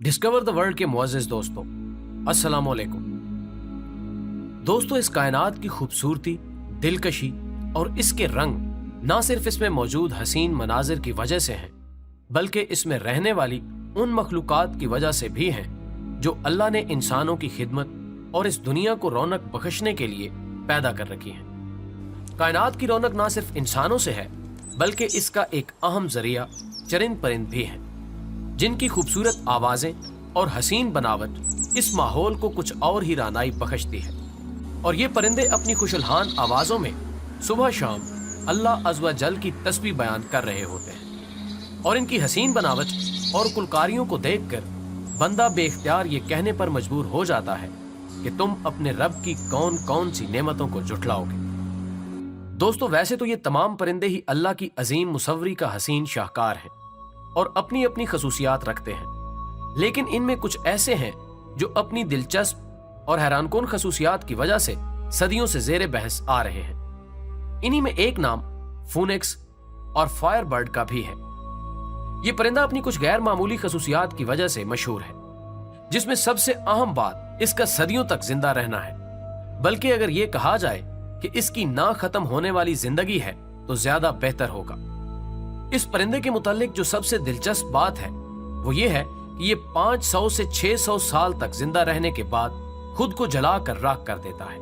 Discover the world के मुअज़्ज़िज़ दोस्तों, अस्सलाम वालेकुम। दोस्तों, इस कायनात की खूबसूरती, दिलकशी और इसके रंग ना सिर्फ इसमें मौजूद हसीन मनाजिर की वजह से हैं, बल्कि इसमें रहने वाली उन मखलूकात की वजह से भी हैं जो अल्लाह ने इंसानों की खिदमत और इस दुनिया को रौनक बख्शने के लिए पैदा कर रखी हैं। कायनात की रौनक ना सिर्फ इंसानों से है, बल्कि इसका एक अहम जरिया चरिंद परिंद भी हैं, जिनकी खूबसूरत आवाजें और हसीन बनावट इस माहौल को कुछ और ही रानाई बख्शती है। और ये परिंदे अपनी खुशलहान आवाजों में सुबह शाम अल्लाह अज़्ज़ व जल की तस्बीह बयान कर रहे होते हैं। और इनकी हसीन बनावट और कुलकारियों को देखकर बंदा बेख्तियार ये कहने पर मजबूर हो जाता है कि तुम अपने रब की कौन कौन सी नेमतों को जुटलाओगे। दोस्तों, वैसे तो ये तमाम परिंदे ही अल्लाह की अजीम मुसव्वरी का हसीन शाहकार हैं और अपनी अपनी खसूसियात रखते हैं, लेकिन इनमें कुछ ऐसे हैं जो अपनी दिलचस्प और हैरानकुन खसूसियात की वजह से सदियों से जेरे बहस आ रहे हैं। इन्हीं में एक नाम फूनिक्स और फायर बर्ड का भी है। ये परिंदा अपनी कुछ गैर मामूली खसूसियात की वजह से मशहूर है, जिसमें सबसे अहम बात इसका सदियों तक जिंदा रहना है। बल्कि अगर ये कहा जाए कि इसकी ना खत्म होने वाली जिंदगी है तो ज्यादा बेहतर होगा। इस परिंदे के मुतालिक जो सबसे दिलचस्प बात है वो ये है कि ये 500 से 600 साल तक जिंदा रहने के बाद खुद को जलाकर राख कर देता है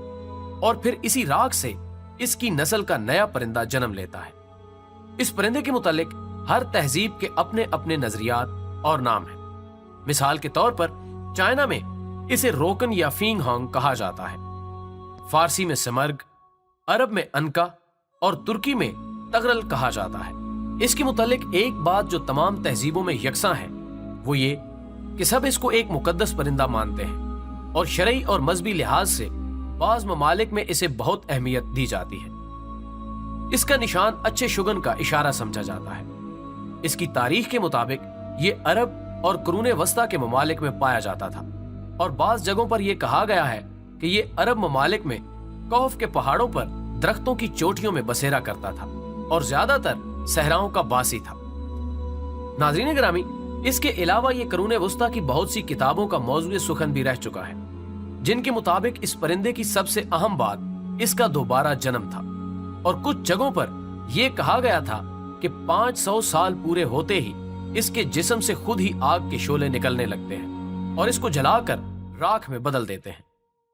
और फिर इसी राख से इसकी नस्ल का नया परिंदा जन्म लेता है। इस परिंदे के मुतालिक हर तहजीब के अपने अपने नजरियात और नाम हैं। मिसाल के तौर पर चाइना में इसे रोकन या फींग होंग कहा जाता है, फारसी में समर्ग, अरब में अनका और तुर्की में तगरल कहा जाता है। इसके मुतालिक एक बात जो तमाम तहजीबों में यकसा है वो ये कि सब इसको एक मुकद्दस परिंदा मानते हैं और शरई और मजहबी लिहाज से बाज ममालिक में इसे बहुत अहमियत दी जाती है। इसका निशान अच्छे शुगन का इशारा समझा जाता है। इसकी तारीख के मुताबिक ये अरब और कुरून वस्ता के ममालिक में पाया जाता था और बाज जगहों पर यह कहा गया है कि ये अरब ममालिक में कौफ के पहाड़ों पर दरख्तों की चोटियों में बसेरा करता था और ज्यादातर सहराओं का बासी था। नाज़रीन गिरामी, इसके अलावा ये कुरून वस्ता की बहुत सी किताबों का मौज़ू सुखन भी रह चुका है, जिनके मुताबिक इस परिंदे की सबसे अहम बात इसका दोबारा जन्म था। और कुछ जगहों पर यह कहा गया था कि 500 साल पूरे होते ही इसके जिस्म से खुद ही आग के शोले निकलने लगते हैं और इसको जलाकर राख में बदल देते हैं।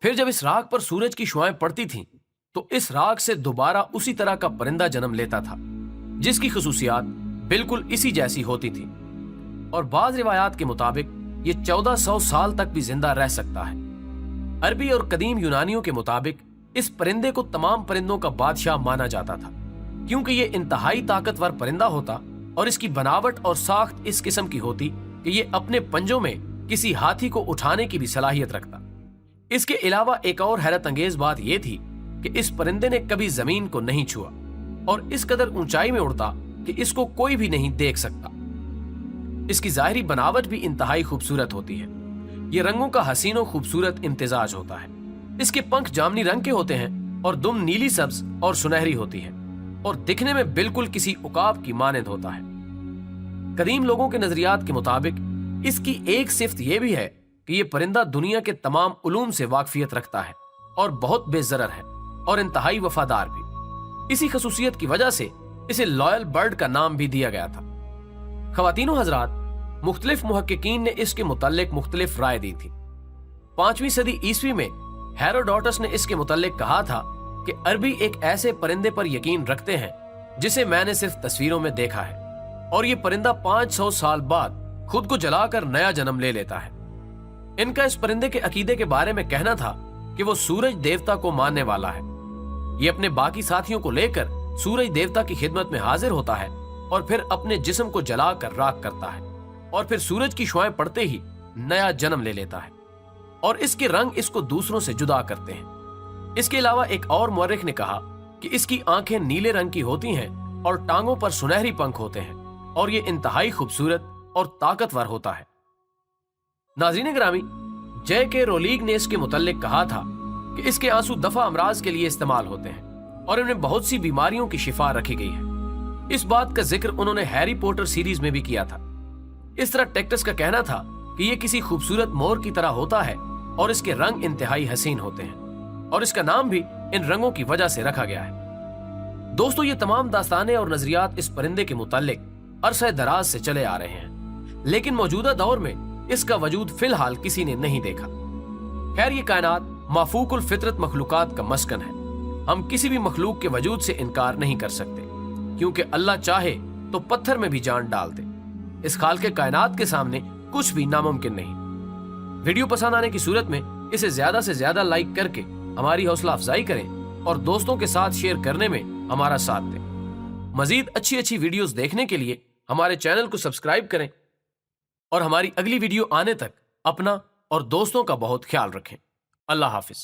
फिर जब इस राख पर सूरज की शुआएं पड़ती थीं, तो इस राख से दोबारा उसी तरह का परिंदा जन्म लेता था, जिसकी खसूसियात बिल्कुल इसी जैसी होती थी। और बाज रिवायात के मुताबिक ये 1400 साल तक भी जिंदा रह सकता है। अरबी और कदीम यूनानियों के मुताबिक इस परिंदे को तमाम परिंदों का बादशाह माना जाता था, क्योंकि ये इंतहाई ताकतवर परिंदा होता और इसकी बनावट और साख्त इस किस्म की होती कि ये अपने पंजों में किसी हाथी को उठाने की भी सलाहियत रखता। इसके अलावा एक और हैरत अंगेज बात यह थी कि इस परिंदे ने कभी जमीन को नहीं छुआ और इस कदर ऊंचाई में उड़ता कि इसको कोई भी नहीं देख सकता। इसकी जाहिरी बनावट भी इंतहाई खूबसूरत होती है। ये रंगों का हसीन और खूबसूरत इम्तिजाज होता है। इसके पंख जामनी रंग के होते हैं और दुम नीली सब्ज और सुनहरी होती है और दिखने में बिल्कुल किसी उकाब की मानद होता है। कदीम लोगों के नजरियात के मुताबिक इसकी एक सिफ्त यह भी है कि यह परिंदा दुनिया के तमाम उलूम से वाकफियत रखता है और बहुत बेजरर है और इंतहाई वफादार भी। इसी खसूसियत की वजह से इसे लॉयल बर्ड का नाम भी दिया गया था। ख़वातीनो हजरात, मुख्तलिफ मुहक्किकीन ने इसके मुताल्लिक मुख्तलिफ राय दी थी। 5वीं सदी ईस्वी में हेरोडोटस ने इसके मुताल्लिक कहा था कि अरबी एक ऐसे परिंदे पर यकीन रखते हैं जिसे मैंने सिर्फ तस्वीरों में देखा है और ये परिंदा 500 साल बाद खुद को जलाकर नया जन्म ले लेता है। इनका इस परिंदे के अकीदे के बारे में कहना था कि वो सूरज देवता को मानने वाला है। ये अपने बाकी साथियों को लेकर सूरज देवता की खिदमत में हाजिर होता है और फिर अपने जिस्म को जलाकर राख करता है और फिर सूरज की शुआएं पड़ते ही नया जन्म ले लेता है और इसके रंग इसको दूसरों से जुदा करते हैं। इसके अलावा एक और मुअर्रिख ने कहा कि इसकी आंखें नीले रंग की होती हैं और टांगों पर सुनहरी पंख होते हैं और ये इंतहाई खूबसूरत और ताकतवर होता है। नाज़रीन गिरामी, जे के रोलीग ने इसके मुताल्लिक कहा था कि इसके आंसू दफा अमराज के लिए इस्तेमाल होते हैं और इनमें बहुत सी बीमारियों की शिफा रखी गई है। इस बात का जिक्र उन्होंने हैरी पॉटर सीरीज में भी किया था। इस तरह टेक्टस का कहना था کہ یہ کسی خوبصورت مور کی طرح ہوتا ہے اور اس کے رنگ انتہائی حسین ہوتے ہیں، اور اس کا نام بھی ان رنگوں کی وجہ سے رکھا گیا ہے۔ دوستو، یہ تمام داستانیں اور نظریات اس پرندے کے متعلق عرصہ دراز سے چلے آ رہے ہیں، لیکن موجودہ دور میں اس کا وجود فی الحال کسی نے نہیں دیکھا۔ خیر، یہ کائنات مافوق الفطرت مخلوقات کا مسکن ہے۔ ہم کسی بھی مخلوق کے وجود سے انکار نہیں کر سکتے، کیونکہ اللہ چاہے تو پتھر میں بھی جان ڈال دے۔ اس خالق کائنات کے سامنے کچھ بھی ناممکن نہیں۔ ویڈیو پسند آنے کی صورت میں اسے زیادہ سے زیادہ لائک کر کے ہماری حوصلہ افزائی کریں اور دوستوں کے ساتھ شیئر کرنے میں ہمارا ساتھ دیں۔ مزید اچھی ویڈیوز دیکھنے کے لیے ہمارے چینل کو سبسکرائب کریں اور ہماری اگلی ویڈیو آنے تک اپنا اور دوستوں کا بہت خیال رکھیں۔ اللہ حافظ۔